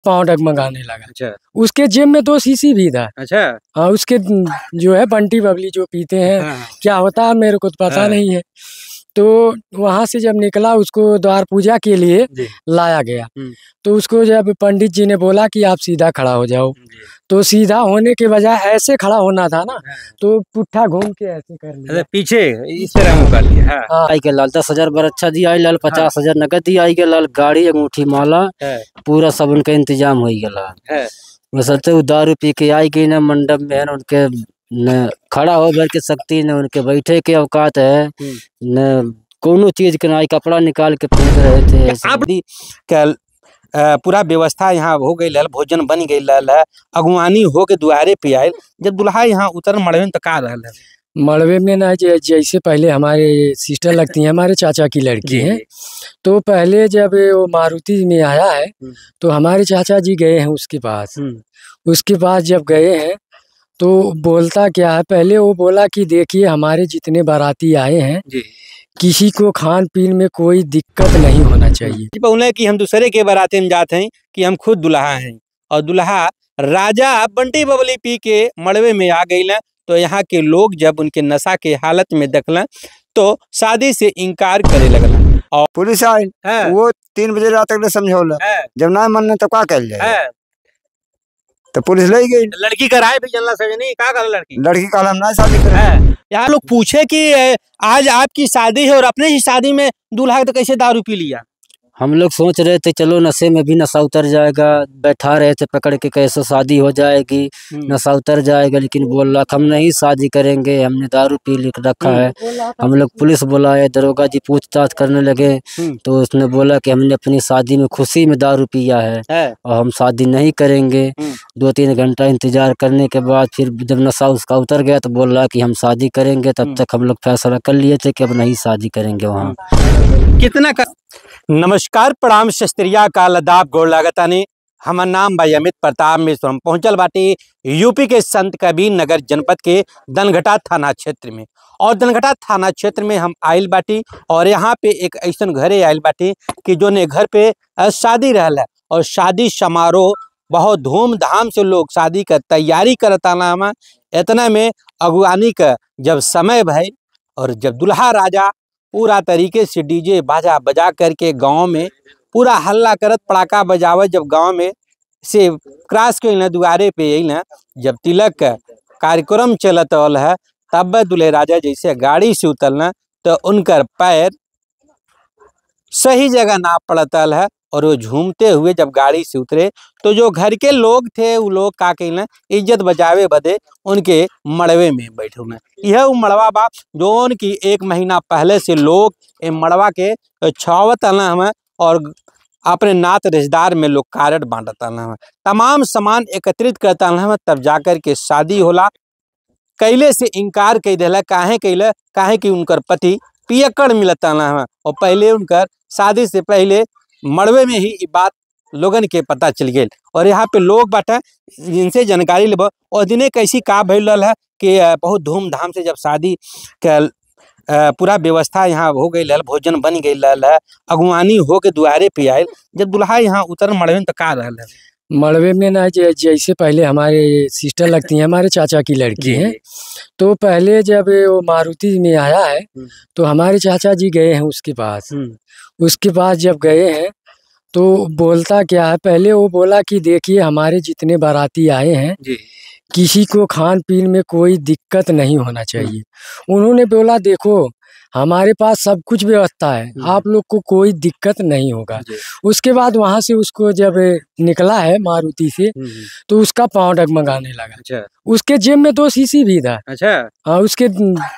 पाँव डगमगाने लगा। अच्छा। उसके जेब में 2 शीशी भी था। अच्छा। हाँ, उसके जो है बंटी बबली जो पीते हैं। हाँ। क्या होता है मेरे को तो पता नहीं है। तो वहाँ से जब निकला उसको द्वार पूजा के लिए लाया गया। तो उसको जब पंडित जी ने बोला कि आप सीधा खड़ा हो जाओ, तो सीधा होने के बजाय ऐसे खड़ा होना था ना, तो पुट्ठा घूम के ऐसे कर लिया। पीछे इस तरह मुँह कर लिया। हाँ। आई के लाल 10,000 बरच्छा दिया, लाल 50,000 नगद दिया, आई के लाल गाड़ी अंगूठी माला पूरा सब उनका इंतजाम हो गया। वैसे वो दारू पी के आई गई ना मंडप में, उनके न खड़ा हो भर के शक्ति न उनके बैठे के औकात है, न कोनो चीज के ना कपड़ा निकाल के फेंक रहे थे। पूरा व्यवस्था यहाँ हो गई, भोजन बन गई, अगुवानी हो के दुआरे पे आये। जब दुल्हा यहाँ उतर मड़वे में तो का रहा है? मड़वे में ना जैसे पहले हमारे सिस्टर लगती हैं, हमारे चाचा की लड़की हैं। तो पहले जब वो मारुति में आया है तो हमारे चाचा जी गए हैं उसके पास। उसके पास जब गए हैं तो बोलता क्या है, पहले वो बोला कि देखिए हमारे जितने बाराती आए हैं किसी को खान पीन में कोई दिक्कत नहीं होना चाहिए। बोले कि हम दूसरे के बाराती में जाते हैं कि हम खुद दुल्हा हैं, और दुल्हा राजा बंटी बबली पी के मड़वे में आ गई। तो यहाँ के लोग जब उनके नशा के हालत में देखल तो शादी से इनकार करे लगल। और पुलिस आई, वो 3 बजे रात तक समझौला, जब ना मन तो क्या कर जाए, तो पुलिस ले गई। लड़की कराए भी जनला से नहीं का कर लड़की का हम ना शादी करे। यहाँ लोग पूछे कि आज आपकी शादी है और अपने ही शादी में दूल्हा तो कैसे दारू पी लिया। हम लोग सोच रहे थे चलो नशे में भी नशा उतर जाएगा, बैठा रहे थे पकड़ के कैसे शादी हो जाएगी, नशा उतर जाएगा, लेकिन बोल रहा हम नहीं शादी करेंगे, हमने दारू पी लिख रखा है। हम लोग पुलिस बुलाए, दरोगा जी पूछताछ करने लगे तो उसने बोला कि हमने अपनी शादी में खुशी में दारू पिया है और हम शादी नहीं करेंगे। 2-3 घंटा इंतजार करने के बाद फिर जब नशा उसका उतर गया तो बोल रहा कि हम शादी करेंगे। तब तक हम लोग फैसला कर लिए थे कि अब नहीं शादी करेंगे। वहाँ कितना नमस्कार, प्रणाम, शस्त्रिया का लदाब गोड़ लागतानी। हमार नाम भाई अमित प्रताप मिश्र। हम पहुंचल बाटी यूपी के संत कबीर नगर जनपद के दनघटा थाना क्षेत्र में, और दनघटा थाना क्षेत्र में हम आयल बाटी और यहाँ पे एक ऐसा घरे आयल बाटी कि जो ने घर पे शादी रहल है, और शादी समारोह बहुत धूमधाम से लोग शादी का तैयारी करता। इतना में अगुवानी का जब समय भई और जब दुल्हा राजा पूरा तरीके से डीजे बाजा बजा करके गांव में पूरा हल्ला करत पड़ाका बजावे, जब गांव में से क्रॉस के दुआरे पे ना जब तिलक का कार्यक्रम चलत है, तब दुल्हे राजा जैसे गाड़ी से उतरना तो उनकर पैर सही जगह ना पड़ता है, और वो झूमते हुए जब गाड़ी से उतरे तो जो घर के लोग थे वो लोग का कहना इज्जत बचावे बदे उनके मड़वे में बैठे हुए। यह वो मड़वा बा जो उनकी 1 महीना पहले से लोग मड़वा के छावत हमें और अपने नात रिश्तेदार में लोग कार्ड बांटता हमें, तमाम सामान एकत्रित करता हमें, तब जाकर के शादी होला। कैले से इनकार कर दिला, काहे कैले, काहे कि उनकर पति पियक्कड़ मिलता हमें, और पहले उनकर शादी से पहले मड़वे में ही ये बात लोगन के पता चल गई। और यहाँ पे लोग बाटे जिनसे जानकारी लेब, और दिने कैसी का भइल है कि बहुत धूमधाम से जब शादी के पूरा व्यवस्था यहाँ हो गई, भोजन बन गई, अगुवानी हो के दुआरे पे आये। जब दुल्हा यहाँ उतर मड़वे में तो का रहा है? मड़वे में ना जैसे पहले हमारे सिस्टर लगती हैं, हमारे चाचा की लड़की हैं। तो पहले जब वो मारुति में आया है तो हमारे चाचा जी गए हैं उसके पास। उसके पास जब गए हैं तो बोलता क्या है, पहले वो बोला कि देखिए हमारे जितने बाराती आए हैं किसी को खान पीन में कोई दिक्कत नहीं होना चाहिए। उन्होंने बोला देखो हमारे पास सब कुछ व्यवस्था है, आप लोग को कोई दिक्कत नहीं होगा। उसके बाद वहाँ से उसको जब निकला है मारुति से तो उसका पाँव डगमगाने लगा। उसके जेब में 2 शीशी भी था। हाँ, उसके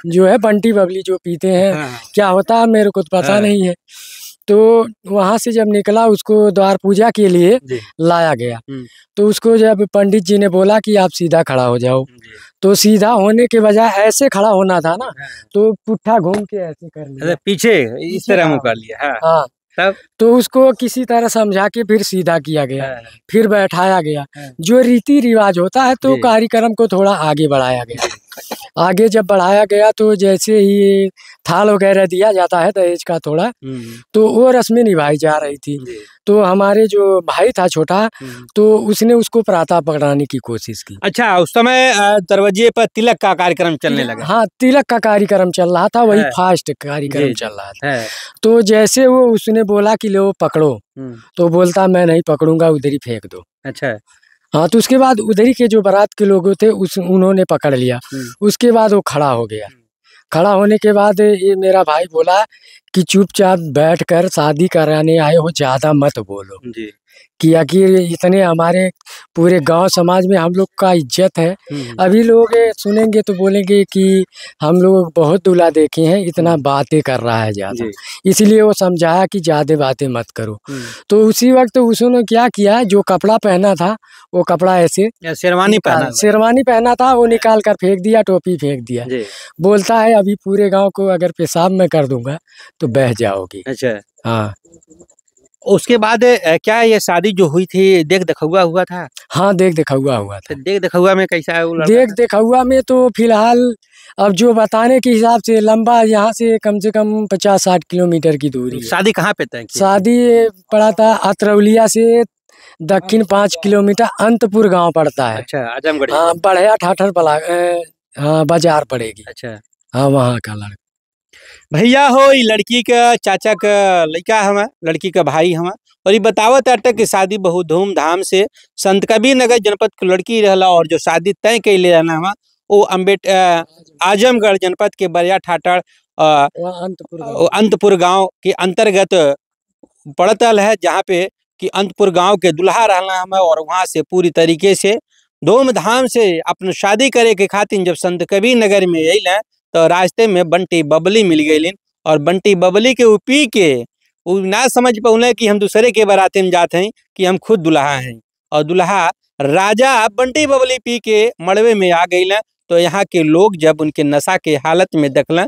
जो है बंटी बबली जो पीते हैं। क्या होता है मेरे को तो पता नहीं है। तो वहाँ से जब निकला उसको द्वार पूजा के लिए लाया गया। तो उसको जब पंडित जी ने बोला कि आप सीधा खड़ा हो जाओ, तो सीधा होने के बजाय ऐसे खड़ा होना था ना, तो पुट्ठा घूम के ऐसे कर लिया। पीछे इस तरह मुँह कर लिया। हाँ, तब तो उसको किसी तरह समझा के फिर सीधा किया गया, फिर बैठाया गया। जो रीति रिवाज होता है तो कार्यक्रम को थोड़ा आगे बढ़ाया गया। आगे जब बढ़ाया गया तो जैसे ही थाल वगैरह दिया जाता है दहेज का थोड़ा, तो वो रस्में निभाई जा रही थी। तो हमारे जो भाई था छोटा, तो उसने उसको प्रातः पकड़ाने की कोशिश की। अच्छा, उस समय दरवाजे पर तिलक का कार्यक्रम चलने लगा। हाँ, तिलक का कार्यक्रम चल रहा था, वही फास्ट कार्यक्रम चल रहा था। तो जैसे वो उसने बोला कि लो पकड़ो, तो बोलता मैं नहीं पकड़ूंगा, उधर ही फेंक दो। अच्छा। हाँ, तो उसके बाद उधर ही के जो बारात के लोग थे उन्होंने पकड़ लिया। उसके बाद वो खड़ा हो गया। खड़ा होने के बाद ये मेरा भाई बोला कि चुपचाप बैठकर शादी कराने आए हो, ज्यादा मत बोलो जी। कि आखिर इतने हमारे पूरे गांव समाज में हम लोग का इज्जत है। अभी लोग सुनेंगे तो बोलेंगे कि हम लोग बहुत दूल्हा देखे हैं, इतना बातें कर रहा है ज्यादा, इसलिए वो समझाया कि ज्यादा बातें मत करो। तो उसी वक्त उसने क्या किया, जो कपड़ा पहना था वो कपड़ा ऐसे शेरवानी पहना था, वो निकाल कर फेंक दिया, टोपी फेंक दिया। बोलता है अभी पूरे गांव को अगर पेशाब में कर दूंगा तो बह जाओगी। अच्छा। हाँ, उसके बाद क्या ये शादी जो हुई थी देख दिखावा हुआ था? हाँ, देख दिखावा हुआ था। देख दिखावा में कैसा है वो लड़का? देख दिखावा में तो फिलहाल अब जो बताने के हिसाब से लंबा, यहाँ से कम 50-60 किलोमीटर की दूरी है। शादी कहाँ पे तय की? शादी पड़ा था अतरौलिया से दक्षिण 5 किलोमीटर अंतपुर गांव पड़ता है। अच्छा, आजमगढ़। हाँ, बढ़िया ठाठर हाँ, बाजार पड़ेगी। अच्छा। हाँ, वहाँ का लड़का। भैया हो, ये लड़की का चाचा का लड़का हवा, लड़की का भाई हवा, और ये बतावत अटक की शादी बहुत धूमधाम से संत कबीर नगर जनपद की लड़की रहला, और जो शादी तय कैले रहना हवा वो आजमगढ़ जनपद के बरिया ठाठर अंतपुर गांव के अंतर्गत पड़तल है, जहाँ पे कि अंतपुर गांव के दुल्हा रहना हमें, और वहाँ से पूरी तरीके से धूमधाम से अपने शादी करे के खातिर जब संत कबीर नगर में अल तो रास्ते में बंटी बबली मिल गई, और बंटी बबली के पी के वो ना समझ पौले कि हम दूसरे के बाराते में जाते हैं कि हम खुद दुल्हा हैं, और दुल्हा राजा बंटी बबली पी के मड़वे में आ गई। तो यहाँ के लोग जब उनके नशा के हालत में देखल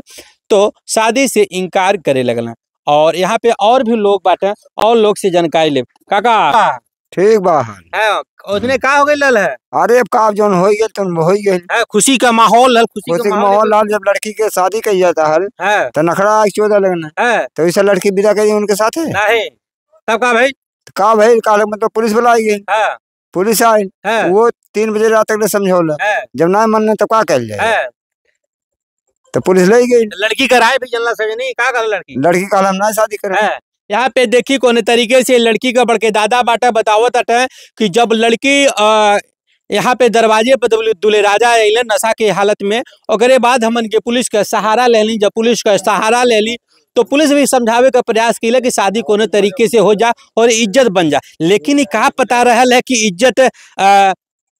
तो शादी से इनकार करे लगल, और यहाँ पे और भी लोग बाटे, और लोग से जानकारी ले। काका ठीक बात है, उसने का हो गई लल है? अरे अब का जोन हो गई तुम हो गई, खुशी का माहौल है, खुशी का माहौल लाल। जब लड़की के शादी कही जाता है तो नखरा 14 लगना है, तो इसे लड़की विदा करी उनके साथ है नहीं, तब का भाई मतलब पुलिस बुलाई गई। पुलिस आई, वो 3 बजे रात तक समझौला, जब ना मन तो का कह जाए, तो पुलिस ले गई। लड़की का राय भी जनला सही नहीं, का कर लड़की का हम ना शादी करे। यहाँ पे देखी कोने तरीके से लड़की का बड़के दादा बाटा बतावत अटे कि जब लड़की यहाँ पे दरवाजे पे दूल्हे राजा अल नशा के हालत में, ओकरे बाद हमन के पुलिस का सहारा ले ली। जब पुलिस का सहारा ले ली तो पुलिस भी समझावे का प्रयास किया कि शादी कोने तरीके से हो जा और इज्जत बन जा, लेकिन ये कहा पता रहल है कि इज्जत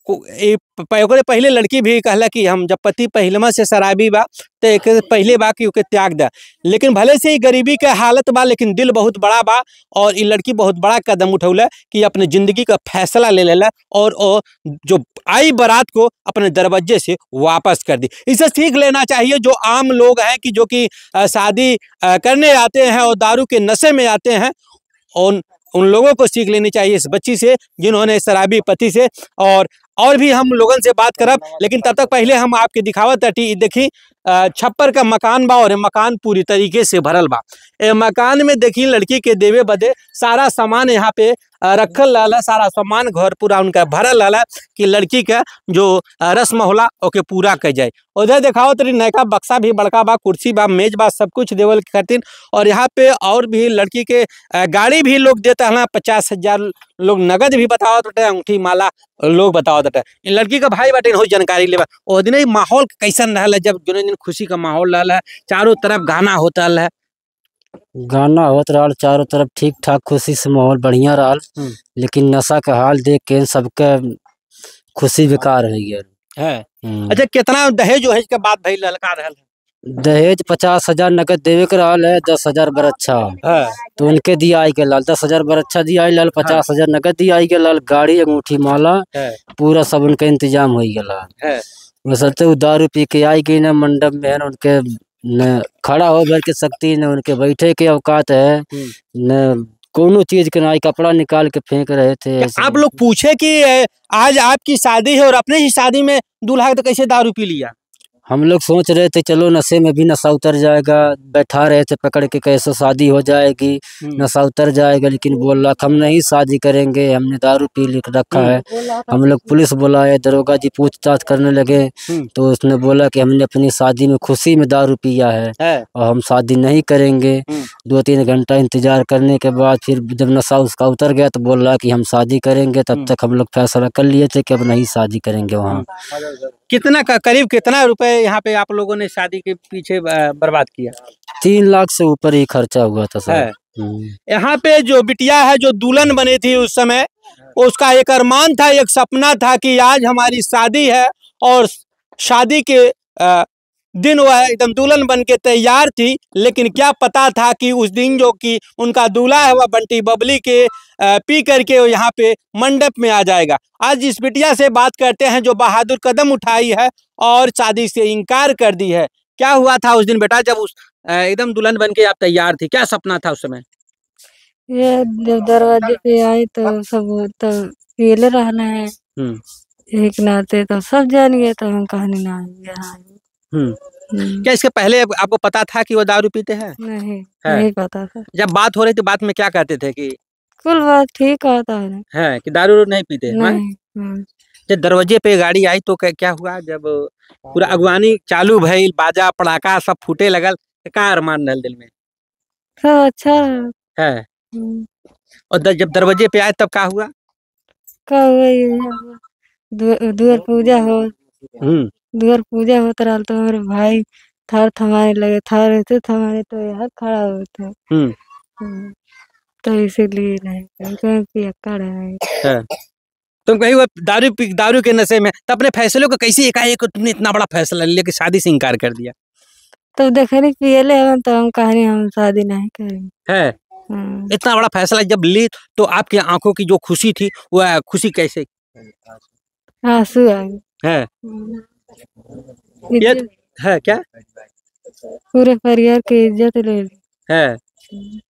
पहले लड़की भी कहला कि हम जब पति पहलमा से शराबी बा तो एक पहले बा कि त्याग दा, लेकिन भले से ही गरीबी के हालत बा लेकिन दिल बहुत बड़ा बा, और ये लड़की बहुत बड़ा कदम उठौला कि अपने जिंदगी का फैसला ले लेला, और जो आई बारात को अपने दरवाजे से वापस कर दी। इसे सीख लेना चाहिए जो आम लोग हैं कि जो कि शादी करने आते हैं और दारू के नशे में आते हैं, और उन लोगों को सीख लेनी चाहिए इस बच्ची से जिन्होंने शराबी पति से। और भी हम लोगों से बात करब, लेकिन तब तक पहले हम आपके दिखावत तटी देखी छप्पर का मकान बा, और मकान पूरी तरीके से भरल बा। ए मकान में देखी लड़की के देवे बदे सारा सामान यहाँ पे रखल लाला, सारा सामान घर पूरा उनका भरल लाला कि लड़की का जो रस्म होला ओके पूरा कर जाए। उधर दिखाओ तरी नयका बक्सा भी बड़का बा, कुर्सी बा, मेज बा, सब कुछ देवल खातिर। और यहाँ पे और भी लड़की के गाड़ी भी लोग देता है, 50,000 लोग नगद भी बताओ तो अंगूठी माला लोग बताओ तो लड़की का भाई बाटे हो जानकारी लेवा। और दिन माहौल कैसन रहल है जब जो दिन खुशी का माहौल रहल है, चारों तरफ गाना होता है, गाना होत रहा चारों तरफ ठीक ठाक खुशी से माहौल बढ़िया रहा, लेकिन नशा का हाल देख के सबके खुशी बेकार हो गया है। अच्छा, कितना दहेज वहेज के बात भइल ललका रहल है? दहेज 50,000 नगद देवे के रहल है, 10,000 बरच्छा तो उनके दिया आई के लाल, 10,000 बरच्छा दिया आई लाल, 50,000 नगद दिया आई के लाल, गाड़ी अंगूठी माला पूरा सब उनका इंतजाम हो गया। वैसे दारू पी के आई गई ना मंडप में, उनके न खड़ा हो भर के सकती, न उनके बैठे के औकात है, न कोनो चीज के ना कपड़ा निकाल के फेंक रहे थे। आप लोग पूछे कि आज आपकी शादी है और अपने ही शादी में दूल्हा तो कैसे दारू पी लिया? हम लोग सोच रहे थे चलो नशे में भी नशा उतर जाएगा, बैठा रहे थे पकड़ के कैसे शादी हो जाएगी, नशा उतर जाएगा, लेकिन बोल रहा हम नहीं शादी करेंगे, हमने दारू पी लिख रखा है। हम लोग पुलिस बुलाए, दरोगा जी पूछताछ करने लगे तो उसने बोला कि हमने अपनी शादी में खुशी में दारू पिया है और हम शादी नहीं करेंगे। 2-3 घंटा इंतजार करने के बाद फिर जब नशा उसका उतर गया तो बोल रहा कि हम शादी करेंगे। तब तक हम लोग फैसला कर लिए थे कि अब नहीं शादी करेंगे। वहाँ कितना करीब कितना रुपए यहाँ पे आप लोगों ने शादी के पीछे बर्बाद किया? 3 लाख से ऊपर ही खर्चा हुआ था सर। यहाँ पे जो बिटिया है जो दुल्हन बनी थी उस समय, उसका एक अरमान था, एक सपना था कि आज हमारी शादी है, और शादी के दिन वह एकदम दुल्हन बन के तैयार थी। लेकिन क्या पता था कि उस दिन जो कि उनका दूल्हा है वह बंटी बबली के पी करके यहाँ पे मंडप में आ जाएगा। आज इस बिटिया से बात करते हैं जो बहादुर कदम उठाई है और शादी से इनकार कर दी है। क्या हुआ था उस दिन बेटा जब उस एकदम दुल्हन बन के आप तैयार थी? क्या सपना था उस समय? ये जब दरवाजे पे आए तो सब तो पीले रहना है एक नाते, तो सब जान गए, तो हम कहानी ना यहाँ। क्या इसके पहले आपको पता था कि वो दारू पीते हैं? नहीं पता था। जब बात हो रही थी बात में क्या कहते थे कि कुल बात ठीक होता है कि दारू नहीं पीते? जब दरवाजे पे गाड़ी आई तो क्या हुआ? जब पूरा अगवानी चालू भइल, बाजा पड़ाका सब फूटे लगल, क्या अरमान रहल दिल में? सब अच्छा है। और जब दरवाजे पे आए तब क्या हुआ? दूर पूजा हो, दूर पूजा होता रहा तो हमारे भाई थार थमाने लगे, थार रहते थमाने तो यहाँ खड़ा होते तो इसीलिए नहीं पियक्कड़ है। तुम कहीं वो दारू के नशे में, तो अपने फैसले को कैसे एकाएक तुमने इतना बड़ा फैसला लिया कि शादी से इनकार कर दिया? तो देखे नहीं पियले हम तो हम कहानी हम शादी नहीं करेंगे है। इतना बड़ा फैसला जब ली तो आपकी आंखों की जो खुशी थी वह खुशी कैसे? आंसू आ है। है क्या? पूरे परिवार की इज्जत ले ली है।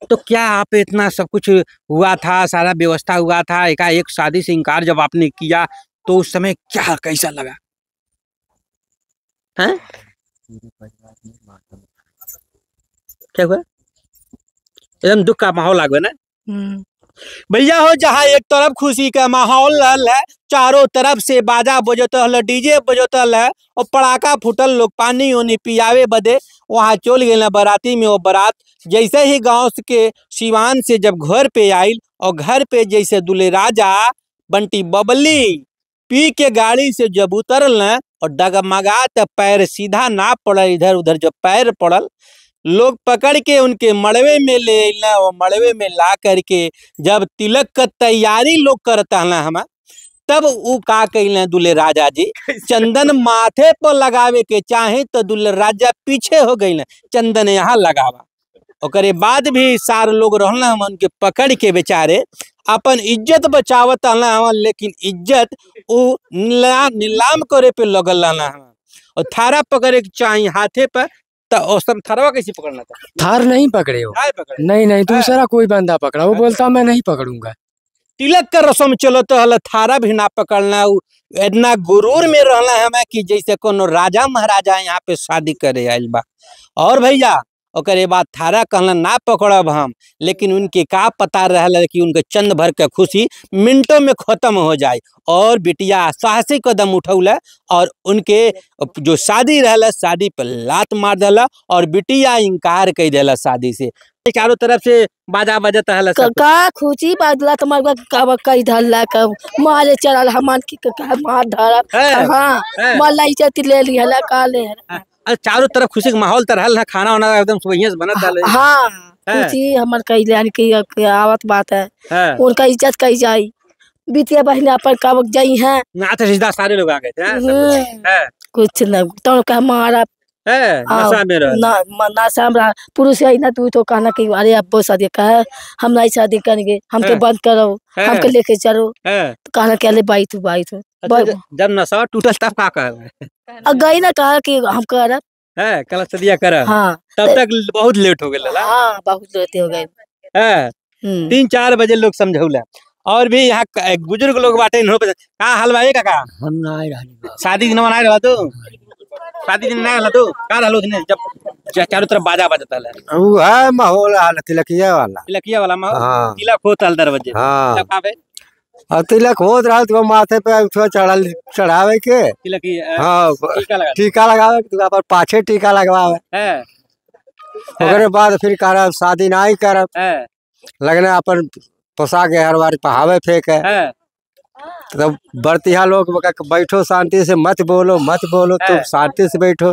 तो क्या आप इतना सब कुछ हुआ था, सारा व्यवस्था हुआ था, एकाएक शादी से इनकार जब आपने किया तो उस समय क्या कैसा लगा? हैं? क्या हुआ? एकदम दुख का माहौल आ गया ना भैया हो। जहाँ एक तरफ खुशी का माहौल है, चारों तरफ से बाजा बजतल, डीजे बजतल है और पड़ाका फुटल, लोग पानी ओनी पियावे बदे वहाँ चल गए बाराती में। वो बारात जैसे ही गांव के सिवान से जब घर पे आयल और घर पे जैसे दूल्हे राजा बंटी बबली पी के गाड़ी से जब उतरल और डगमगा तो पैर सीधा ना पड़ल, इधर उधर जब पैर पड़ल लोग पकड़ के उनके मड़वे में ले आना। वो मड़वे में ला करके जब तिलक का तैयारी लोग करता है हम, तब वो का कहले दूल्हे राजा जी चंदन माथे पर लगावे के चाहे तो दूल्हे राजा पीछे हो गई, चंदन यहाँ लगावा। ओकरे बाद भी सारे लोग रहना हम उनके पकड़ के बेचारे अपन इज्जत बचावत हम, लेकिन इज्जत वो नीलाम करे पे लगल रहना हम। और थारा पकड़े के चाहिए हाथे पर, तो थारवा कैसे पकड़ना था? थार नहीं पकड़े हो? नहीं दूसरा कोई बंदा पकड़ा। वो बोलता मैं नहीं पकड़ूंगा। तिलक का रस्म चलो तो हल थारा भी ना पकड़ना। इतना गुरूर में रहना है हमें कि जैसे कोनो राजा महाराजा यहाँ पे शादी करे आयल बा। और भैया ओकरे बाद थारा कहना ना पकड़ब हम, लेकिन उनके का पता रहल कि उनके चंद भर के खुशी मिनटों में खत्म हो जाए। और बिटिया साहसी कदम उठौल और उनके जो शादी रहल शादी पर लात मार दिला और बिटिया इनकार कर दिला शादी से। चारों तरफ से बाजा बजत रहल का खुशी बादला तुम्हारा का कई धरला का मारे चल हमन की का मार धरा। हां मलाई चती ले ली हला का ले। चारों तरफ खुशी का माहौल तरहल है, खाना वाना एकदम सुबह से बनत डाले। हां खुशी हमर कई ले की आवत बात है। उनका इज्जत कई जाई, बिटिया बहन अपन का जाई है ना, तो रिश्ता सारे लोग आ गए थे। कुछ न तो का मारा नशा में रह ना सामरा पुरुष है ना। तू तो कहना कि अरे अब शादी का है, हम नहीं शादी करेंगे, हमके बंद करो, हमके लेके चलो। तो कहना क्या ले बाई तू जब नशा टूटल तब का कह गई ना, कहा कि हम कर कल सदिया कर। हाँ तब तक बहुत लेट हो गए। हाँ बहुत लेट हो गए। 3-4 बजे लोग समझौला। और भी यहाँ बुजुर्ग लोग बाटे का हलवाई काका हम ना आए रहनी शादी के नवा ना रहा तो शादी दिन ना तो का रहलो दिन जब चारों तरफ बाजा बजता है वो है माहौल हाल तिलकिया वाला माहौल। हाँ। तिलक होता है दरवाजे। हाँ। तिलक आवे और तिलक होत रहा तो माथे पे उठवा चढ़ावे के तिलक की हाँ टीका लगावे तो पर पाछे टीका लगवावे है। ओकरे बाद फिर करब शादी नहीं करब है लगने अपन पोसा के हर बार पहावे फेंके है। तब बर्तिया लोग बैठो शांति से मत बोलो तो शांति से बैठो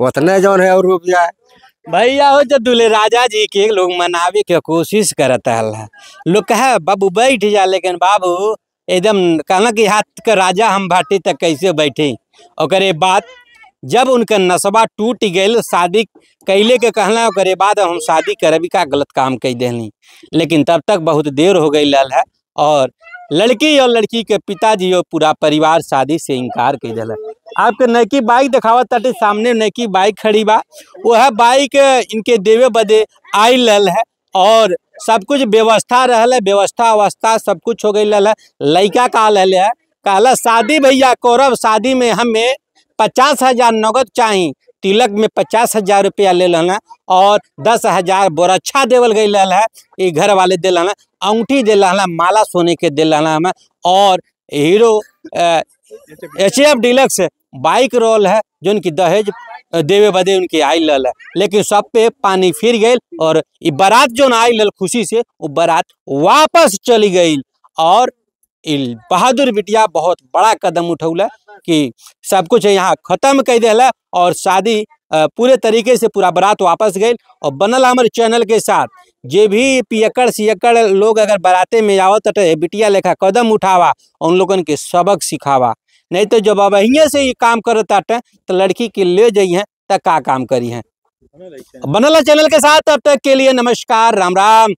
उतने जौन है और रुक जाए भैया हो जब दूल्हे राजा जी के लोग मनावे के कोशिश करता है लोग कहे बाबू बैठ जा लेकिन बाबू एकदम कहना कि हाथ का राजा हम बाटे तक कैसे बैठे। और बाद जब उनका नशबा टूट गए शादी कैले के कहना और बाद हम शादी करबी का गलत काम कह देनी लेकिन तब तक बहुत देर हो गई लल है और लड़की और लड़की के पिताजी और पूरा परिवार शादी से इनकार कर दिया। आपके नैकी बाइक दिखावा ताटे सामने नैकी बाइक खड़ी बा वह बाइक इनके देवे बदे आई लल है और सब कुछ व्यवस्था रहल है व्यवस्था सब कुछ हो गई लल है। लड़का का लल है कहला शादी भैया करब शादी में हमें 50,000 नगद चाहिए तिलक में 50,000 रुपया ले लेना और 10,000 बोरच्छा देवल गई है ये घर वाले दे लेना अंगूठी दे लेना माला सोने के दे लेना हमें और Hero HF deluxe bike roll है जो उनकी दहेज देवे बदे उनकी आई लल है लेकिन सब पे पानी फिर गई और ये बारात जो आई लल खुशी से वो बारात वापस चली गई और बहादुर बिटिया बहुत बड़ा कदम उठौला कि सब कुछ यहाँ खत्म कर दिला और शादी पूरे तरीके से पूरा बारात वापस गई और बनल हमारे चैनल के साथ जे भी पियक्कड़ सियक्कड़ लोग अगर बाराते में आवत बिटिया लेखा कदम उठावा उन लोगन के सबक सिखावा नहीं तो जब अब अहिए से ये काम करता तो लड़की के ले जाइए तो का काम करी है। बनल चैनल के साथ तब तक के लिए नमस्कार राम राम।